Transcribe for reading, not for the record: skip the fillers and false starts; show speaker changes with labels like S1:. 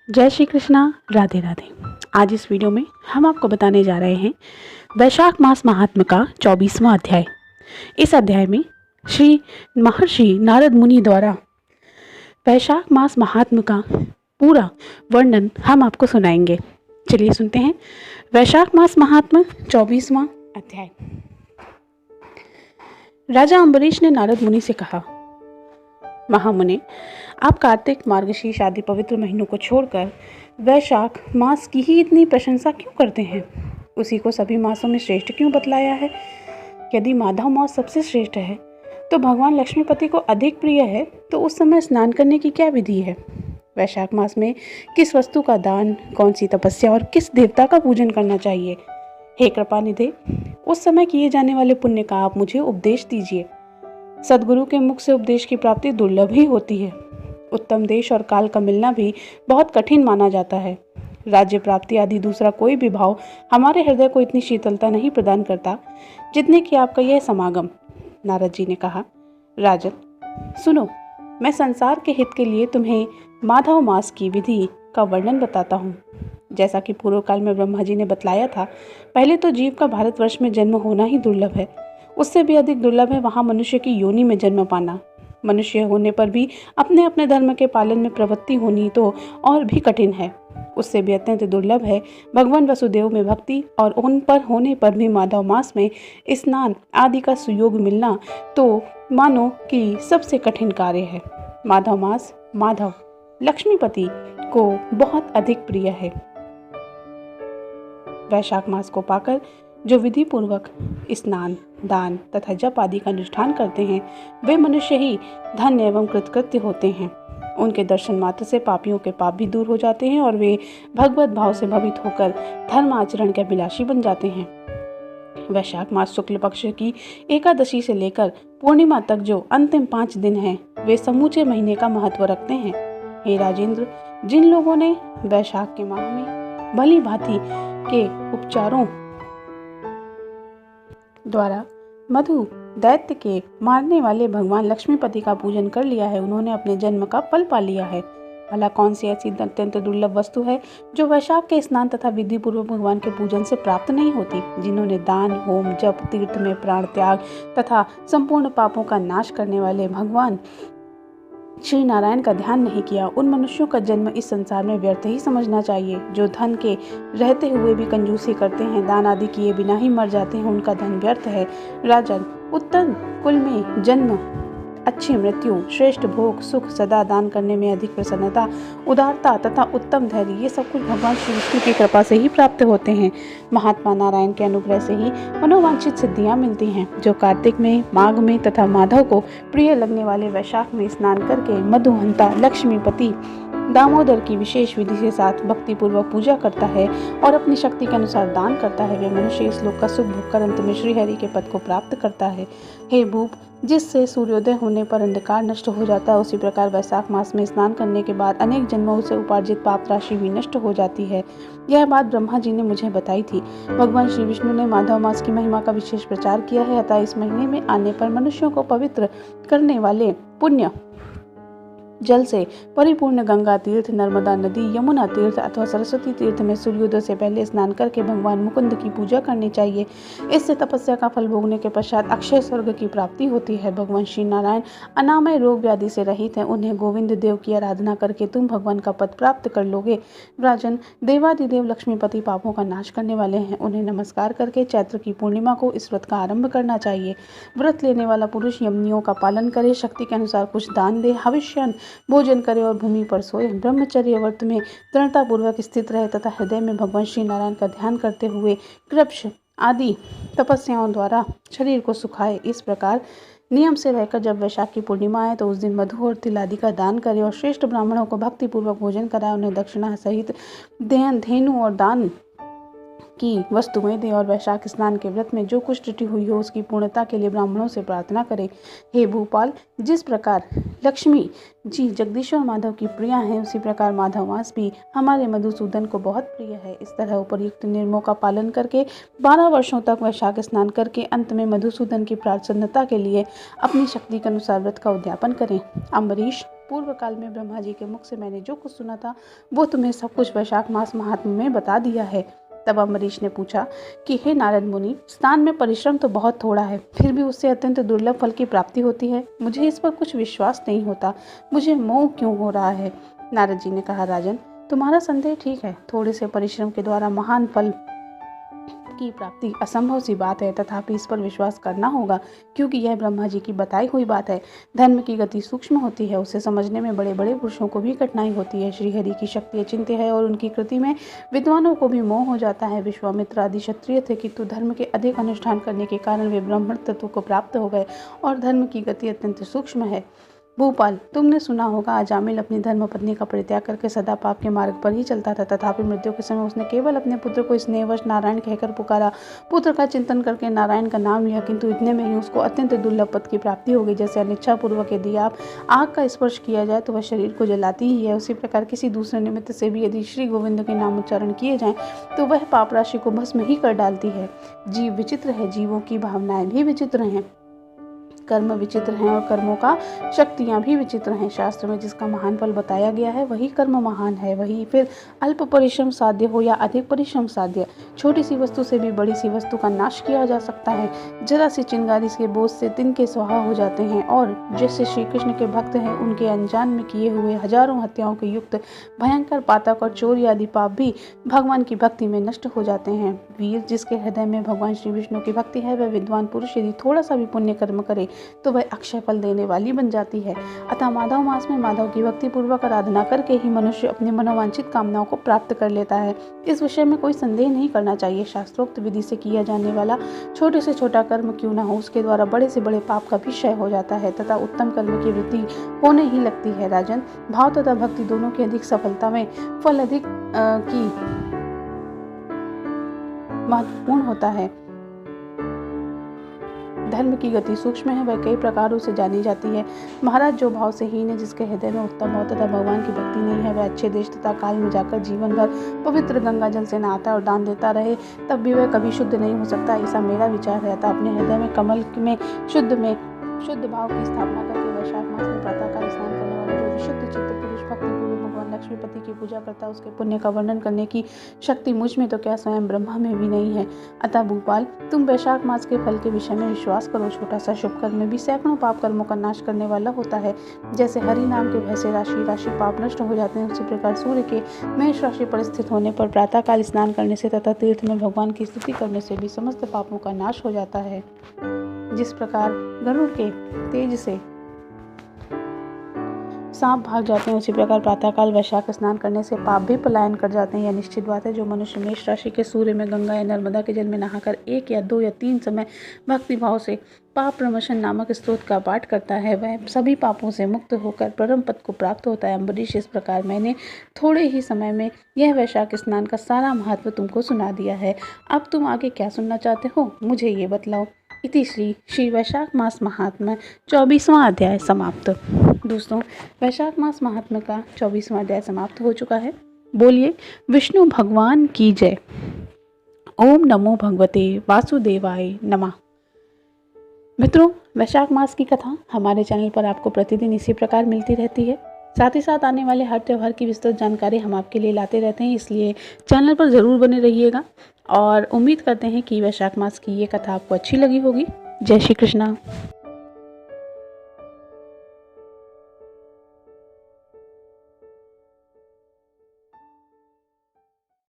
S1: जय श्री कृष्णा। राधे राधे। आज इस वीडियो में हम आपको बताने जा रहे हैं वैशाख मास महात्म्य का 24वां अध्याय। इस अध्याय में श्री महर्षि नारद मुनि द्वारा वैशाख मास महात्म्य का पूरा वर्णन हम आपको सुनाएंगे। चलिए सुनते हैं वैशाख मास महात्म्य 24वां अध्याय। राजा अम्बरीश ने नारद मुनि से कहा, महामुने, आप कार्तिक, मार्गशीर्ष आदि पवित्र महीनों को छोड़कर वैशाख मास की ही इतनी प्रशंसा क्यों करते हैं? उसी को सभी मासों में श्रेष्ठ क्यों बतलाया है? यदि माधव मास सबसे श्रेष्ठ है तो भगवान लक्ष्मीपति को अधिक प्रिय है, तो उस समय स्नान करने की क्या विधि है? वैशाख मास में किस वस्तु का दान, कौन सी तपस्या और किस देवता का पूजन करना चाहिए? हे कृपानिधे, उस समय किए जाने वाले पुण्य का आप मुझे उपदेश दीजिए। सदगुरु के मुख से उपदेश की प्राप्ति दुर्लभ ही होती है। उत्तम देश और काल का मिलना भी बहुत कठिन माना जाता है। राज्य प्राप्ति आदि दूसरा कोई भी भाव हमारे हृदय को इतनी शीतलता नहीं प्रदान करता जितने कि आपका यह समागम। नारद जी ने कहा, राजन सुनो, मैं संसार के हित के लिए तुम्हें माधव मास की विधि का वर्णन बताता हूँ। जैसा कि पूर्व काल में ब्रह्मा जी ने बतलाया था, पहले तो जीव का भारतवर्ष में जन्म होना ही दुर्लभ है। उससे भी अधिक दुर्लभ है वहाँ मनुष्य की योनि में जन्म पाना। मनुष्य होने पर भी अपने अपने धर्म के पालन में प्रवृत्ति होनी तो और भी कठिन है। उससे भी अत्यंत दुर्लभ है भगवान वसुदेव में भक्ति, और उन पर होने पर भी माधव मास में स्नान आदि का सुयोग मिलना तो मानो कि सबसे कठिन कार्य है। माधव मास माधव लक्ष्मीपति को बहुत अधिक प्रिय है। वैशाख मास को पाकर जो विधि पूर्वक स्नान, दान तथा जप आदि का अनुष्ठान करते हैं, वे मनुष्य ही धन्य एवं कृतकृत्य होते हैं। उनके दर्शन मात्र से पापियों के पाप भी दूर हो जाते हैं और वे भगवत भाव से भवित होकर धर्म आचरण के अभिलाषी बन जाते हैं। वैशाख मास शुक्ल पक्ष की एकादशी से लेकर पूर्णिमा तक जो अंतिम 5 दिन हैं, वे समूचे महीने का महत्व रखते हैं। हे राजेंद्र, जिन लोगों ने वैशाख के माह में भली भांति के उपचारों द्वारा मधु दैत्य के मारने वाले भगवान लक्ष्मीपति का पूजन कर लिया है, उन्होंने अपने जन्म का फल पा लिया है। भला कौन सी ऐसी अत्यंत दुर्लभ वस्तु है जो वैशाख के स्नान तथा विधि पूर्वक भगवान के पूजन से प्राप्त नहीं होती? जिन्होंने दान, होम, जप, तीर्थ में प्राण त्याग तथा संपूर्ण पापों का नाश करने वाले भगवान श्री नारायण का ध्यान नहीं किया, उन मनुष्यों का जन्म इस संसार में व्यर्थ ही समझना चाहिए। जो धन के रहते हुए भी कंजूसी करते हैं, दान आदि किए बिना ही मर जाते हैं, उनका धन व्यर्थ है। राजन, उत्तम कुल में जन्म, अच्छी मृत्यु, श्रेष्ठ भोग, सुख, सदा दान करने में अधिक प्रसन्नता, उदारता तथा उत्तम धैर्य, ये सब कुछ भगवान श्री विष्णु की कृपा से ही प्राप्त होते हैं। महात्मा नारायण के अनुग्रह से ही मनोवांछित सिद्धियां मिलती हैं। जो कार्तिक में, माघ में तथा माधव को प्रिय लगने वाले वैशाख में स्नान करके मधुहंता लक्ष्मीपति दामोदर की विशेष विधि के साथ भक्ति पूर्वक पूजा करता है और अपनी शक्ति के अनुसार दान करता है, वे मनुष्य इस लोक का सुख भोगकर अंत में श्री हरि के पद को प्राप्त करता है। हे भूप, जिससे सूर्योदय होने पर अंधकार नष्ट हो जाता है, उसी प्रकार वैशाख मास में स्नान करने के बाद अनेक जन्मों से उपार्जित पाप राशि भी नष्ट हो जाती है। यह बात ब्रह्मा जी ने मुझे बताई थी। भगवान श्री विष्णु ने माधव मास की महिमा का विशेष प्रचार किया है, अतः इस महीने में आने पर मनुष्यों को पवित्र करने वाले पुण्य जल से परिपूर्ण गंगा तीर्थ, नर्मदा नदी, यमुना तीर्थ अथवा सरस्वती तीर्थ में सूर्योदय से पहले स्नान करके भगवान मुकुंद की पूजा करनी चाहिए। इससे तपस्या का फल भोगने के पश्चात अक्षय स्वर्ग की प्राप्ति होती है। भगवान श्री नारायण अनामय रोग व्याधि से रहित हैं, उन्हें गोविंद देव की आराधना करके तुम भगवान का पद प्राप्त कर लोगे। राजन, देवादिदेव लक्ष्मीपति पापों का नाश करने वाले हैं, उन्हें नमस्कार करके चैत्र की पूर्णिमा को इस व्रत का आरंभ करना चाहिए। व्रत लेने वाला पुरुष यमनियों का पालन करे, शक्ति के अनुसार कुछ दान दे, हविष्यन भोजन करे और भूमि पर सोए, ब्रह्मचर्य व्रत में दृढ़ता पूर्वक स्थित रहे तथा हृदय में भगवान श्री नारायण का ध्यान करते हुए कृप्श आदि तपस्याओं द्वारा शरीर को सुखाए। इस प्रकार नियम से रहकर जब वैशाख की पूर्णिमा आए तो उस दिन मधु और तिल आदि का दान करे और श्रेष्ठ ब्राह्मणों को भक्ति पूर्वक भोजन कराए, उन्हें दक्षिणा सहित धेनु और दान की वस्तुएं दे और वैशाख स्नान के व्रत में जो कुछ त्रुटि हुई हो उसकी पूर्णता के लिए ब्राह्मणों से प्रार्थना करे। हे भूपाल, जिस प्रकार लक्ष्मी जी जगदीश्वर माधव की प्रिया हैं, उसी प्रकार माधव मास भी हमारे मधुसूदन को बहुत प्रिय है। इस तरह उपर्युक्त नियमों का पालन करके 12 वर्षों तक वैशाख स्नान करके अंत में मधुसूदन की प्रसन्नता के लिए अपनी शक्ति के अनुसार व्रत का उद्यापन करें। अम्बरीश, पूर्व काल में ब्रह्मा जी के मुख से मैंने जो कुछ सुना था वो तुम्हें सब कुछ वैशाख मास महात्म्य में बता दिया है। तब अम्बरीश ने पूछा कि हे नारद मुनि, स्नान में परिश्रम तो बहुत थोड़ा है, फिर भी उससे अत्यंत दुर्लभ फल की प्राप्ति होती है। मुझे इस पर कुछ विश्वास नहीं होता, मुझे मोह क्यों हो रहा है। नारद जी ने कहा, राजन, तुम्हारा संदेह ठीक है। थोड़े से परिश्रम के द्वारा महान फल की प्राप्ति असंभव सी बात है, तथापि इस पर विश्वास करना होगा, क्योंकि यह ब्रह्मा जी की बताई हुई बात है। धर्म की गति सूक्ष्म होती है, उसे समझने में बड़े बड़े पुरुषों को भी कठिनाई होती है। श्री हरि की शक्ति अचिंत्य है और उनकी कृति में विद्वानों को भी मोह हो जाता है। विश्वामित्र आदि क्षत्रिय थे, किंतु धर्म के अधिक अनुष्ठान करने के कारण वे ब्राह्मण तत्व को प्राप्त हो गए और धर्म की गति अत्यंत सूक्ष्म है। भूपाल, तुमने सुना होगा, अजामिल अपनी धर्म पत्नी का परित्याग करके सदा पाप के मार्ग पर ही चलता था, तथापि मृत्यु के समय उसने केवल अपने पुत्र को स्नेहवश नारायण कहकर पुकारा। पुत्र का चिंतन करके नारायण का नाम लिया, किंतु इतने में ही उसको अत्यंत दुर्लभ पद की प्राप्ति हो गई। जैसे अनिच्छा पूर्वक यदि आप आग का स्पर्श किया जाए तो वह शरीर को जलाती ही है, उसी प्रकार किसी दूसरे निमित्त से भी यदि श्री गोविंद के नाम उच्चारण किए जाएं तो वह पाप राशि को भस्म ही कर डालती है। जीव विचित्र है, जीवों की भावनाएं भी विचित्र हैं, कर्म विचित्र हैं और कर्मों का शक्तियां भी विचित्र हैं। शास्त्र में जिसका महान फल बताया गया है वही कर्म महान है। वही फिर अल्प परिश्रम साध्य हो या अधिक परिश्रम साध्य, छोटी सी वस्तु से भी बड़ी सी वस्तु का नाश किया जा सकता है। जरा सी चिंगारी के बोझ से तिनके स्वाहा हो जाते हैं और जैसे श्री कृष्ण के भक्त हैं उनके अनजान में किए हुए हजारों हत्याओं के युक्त भयंकर पातक और चोरी आदि पाप भी भगवान की भक्ति में नष्ट हो जाते हैं। वीर, जिसके हृदय में भगवान श्री विष्णु की भक्ति है, वह विद्वान पुरुष यदि थोड़ा सा भी पुण्य कर्म करे तो वह अक्षय फल देने वाली बन जाती है। अतः माधव मास में माधव की भक्ति पूर्वक आराधना करके ही मनुष्य अपनी मनोवांछित कामनाओं को प्राप्त कर लेता है। इस विषय में कोई संदेह नहीं करना चाहिए। शास्त्रोक्त विधि से किया जाने वाला छोटे से छोटा कर्म क्यों न हो, उसके द्वारा बड़े से बड़े पाप का भी क्षय हो जाता है तथा उत्तम कर्म की वृद्धि होने ही लगती है। राजन, भाव तथा भक्ति दोनों की अधिक सफलता में फल अधिक की महत्वपूर्ण होता है। धर्म की गति सूक्ष्म है, वह कई प्रकारों से जानी जाती है। महाराज, जो भाव से हीन है, जिसके हृदय में उत्तम भाव तथा भगवान की भक्ति नहीं है, वह अच्छे देश तथा काल में जाकर जीवन भर पवित्र गंगा जल से नहाता और दान देता रहे, तब भी वह कभी शुद्ध नहीं हो सकता। ऐसा मेरा विचार है। अतः अपने हृदय में कमल में शुद्ध भाव की स्थापना करके वैशाख मास में प्रातःकाल स्नान करने वाला जो विशुद्ध चित्त पुरुष भक्ति पूर्वक भगवान लक्ष्मीपति की पूजा करता है, उसके पुण्य का वर्णन करने की शक्ति मुझ में तो क्या स्वयं ब्रह्मा में भी नहीं है। अतः भूपाल, तुम वैशाख मास के फल के विषय में विश्वास करो। छोटा सा शुभ कर्म भी सैकड़ों पाप कर्मों का नाश करने वाला होता है। जैसे हरि नाम के भय से राशि पाप नष्ट हो जाते हैं, उसी प्रकार सूर्य के मेष राशि पर स्थित होने पर प्रातःकाल स्नान करने से तथा तीर्थ में भगवान की स्तुति करने से भी समस्त पापों का नाश हो जाता है। जिस प्रकार गरुड़ के तेज से सांप भाग जाते हैं, उसी प्रकार प्रातःकाल वैशाख स्नान करने से पाप भी पलायन कर जाते हैं। यह निश्चित बात है। जो मनुष्य मेष राशि के सूर्य में गंगा या नर्मदा के जल में नहाकर 1 या 2 या 3 समय भक्ति भाव से पाप प्रमोशन नामक स्तोत्र का पाठ करता है, वह सभी पापों से मुक्त होकर परम पद को प्राप्त होता है। अम्बरीश, इस प्रकार मैंने थोड़े ही समय में यह वैशाख स्नान का सारा महत्व तुमको सुना दिया है। अब तुम आगे क्या सुनना चाहते हो, मुझे ये बतलाओ। इति श्री वैशाख मास महात्म्य 24वां अध्याय समाप्त। दोस्तों, वैशाख मास महात्म्य का 24वां अध्याय समाप्त हो चुका है। बोलिए विष्णु भगवान की जय। ओम नमो भगवते वासुदेवाय नमः। मित्रों, वैशाख मास की कथा हमारे चैनल पर आपको प्रतिदिन इसी प्रकार मिलती रहती है। साथ ही साथ आने वाले हर त्यौहार की विस्तृत जानकारी हम आपके लिए लाते रहते हैं, इसलिए चैनल पर ज़रूर बने रहिएगा और उम्मीद करते हैं कि वैशाख मास की ये कथा आपको अच्छी लगी होगी। जय श्री कृष्णा।